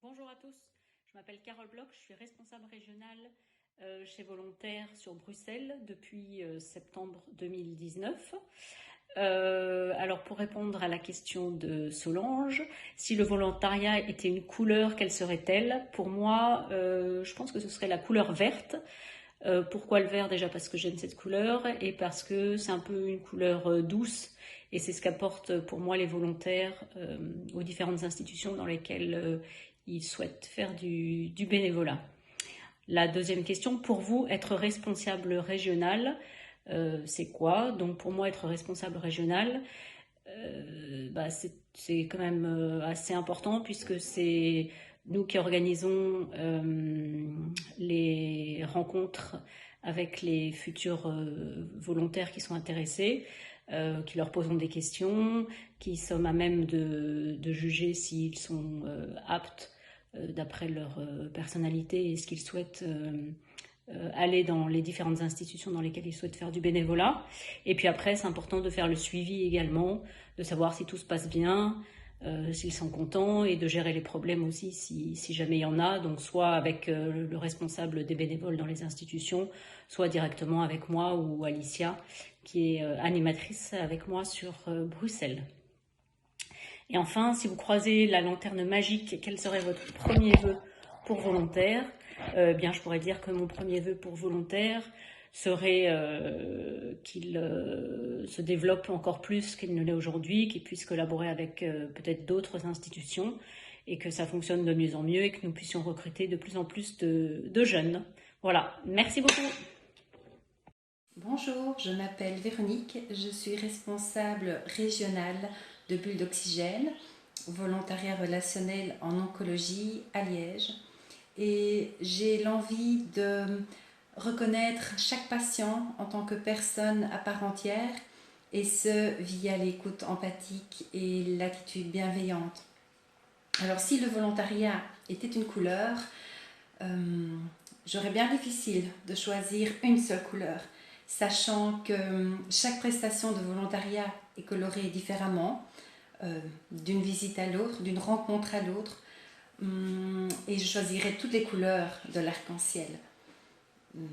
Bonjour à tous, je m'appelle Carole Bloch, je suis responsable régionale chez Volontaires sur Bruxelles depuis septembre 2019. Alors pour répondre à la question de Solange, si le volontariat était une couleur, quelle serait-elle? Pour moi, je pense que ce serait la couleur verte. Pourquoi le vert? Déjà parce que j'aime cette couleur et parce que c'est un peu une couleur douce et c'est ce qu'apportent pour moi les volontaires aux différentes institutions dans lesquelles ils souhaitent faire du bénévolat. La deuxième question, pour vous, être responsable régional, c'est quoi? Donc pour moi, être responsable régional, c'est quand même assez important puisque c'est nous qui organisons les rencontres avec les futurs volontaires qui sont intéressés, qui leur posons des questions, qui sommes à même de juger s'ils sont aptes d'après leur personnalité et ce qu'ils souhaitent aller dans les différentes institutions dans lesquelles ils souhaitent faire du bénévolat. Et puis après, c'est important de faire le suivi également, de savoir si tout se passe bien, s'ils sont contents et de gérer les problèmes aussi si jamais il y en a, donc soit avec le responsable des bénévoles dans les institutions, soit directement avec moi ou Alicia qui est animatrice avec moi sur Bruxelles. Et enfin, si vous croisez la lanterne magique, quel serait votre premier vœu pour volontaire? Bien, je pourrais dire que mon premier vœu pour volontaire serait qu'il se développe encore plus qu'il ne l'est aujourd'hui, qu'il puisse collaborer avec peut-être d'autres institutions et que ça fonctionne de mieux en mieux et que nous puissions recruter de plus en plus de jeunes. Voilà, merci beaucoup. Bonjour, je m'appelle Véronique, je suis responsable régionale de Bulles d'Oxygène, volontariat relationnel en oncologie à Liège. Et j'ai l'envie de reconnaître chaque patient en tant que personne à part entière, et ce via l'écoute empathique et l'attitude bienveillante. Alors si le volontariat était une couleur, j'aurais bien difficile de choisir une seule couleur, sachant que chaque prestation de volontariat est colorée différemment, d'une visite à l'autre, d'une rencontre à l'autre, et je choisirais toutes les couleurs de l'arc-en-ciel.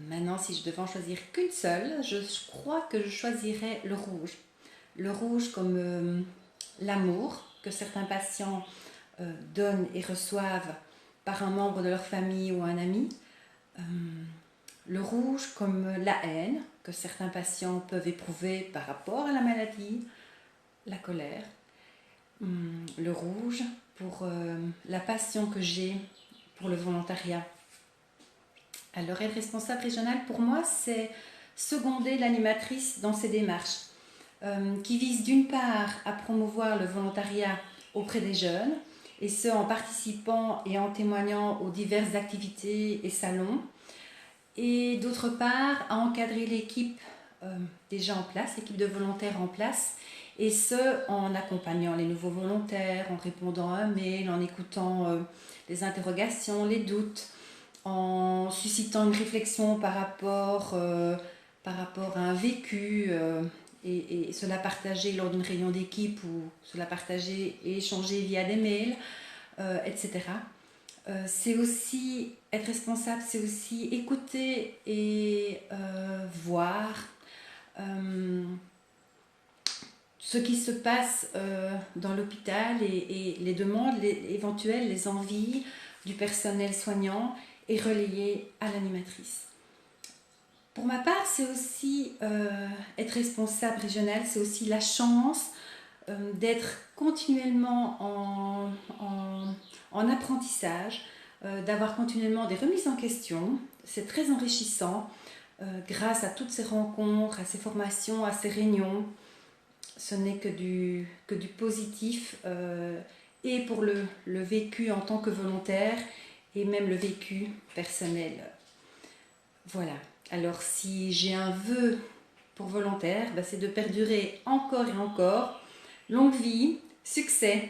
Maintenant, si je devais en choisir qu'une seule, je crois que je choisirais le rouge. Le rouge comme l'amour que certains patients donnent et reçoivent par un membre de leur famille ou un ami. Le rouge comme la haine que certains patients peuvent éprouver par rapport à la maladie, la colère. Le rouge pour la passion que j'ai pour le volontariat. Alors être responsable régional pour moi, c'est seconder l'animatrice dans ses démarches qui visent d'une part à promouvoir le volontariat auprès des jeunes, et ce en participant et en témoignant aux diverses activités et salons, et d'autre part à encadrer l'équipe déjà en place, l'équipe de volontaires en place, et ce en accompagnant les nouveaux volontaires, en répondant à un mail, en écoutant les interrogations, les doutes, en suscitant une réflexion par rapport à un vécu et cela partagé lors d'une réunion d'équipe ou cela partagé et échangé via des mails, etc. C'est aussi être responsable, c'est aussi écouter et voir ce qui se passe dans l'hôpital et les demandes, éventuelles, les envies du personnel soignant et relayer à l'animatrice. Pour ma part, c'est aussi être responsable régional, c'est aussi la chance d'être continuellement en apprentissage, d'avoir continuellement des remises en question. C'est très enrichissant grâce à toutes ces rencontres, à ces formations, à ces réunions. Ce n'est que du positif et pour le vécu en tant que volontaire et même le vécu personnel. Voilà. Alors si j'ai un vœu pour volontaire, c'est de perdurer encore et encore. Longue vie, succès.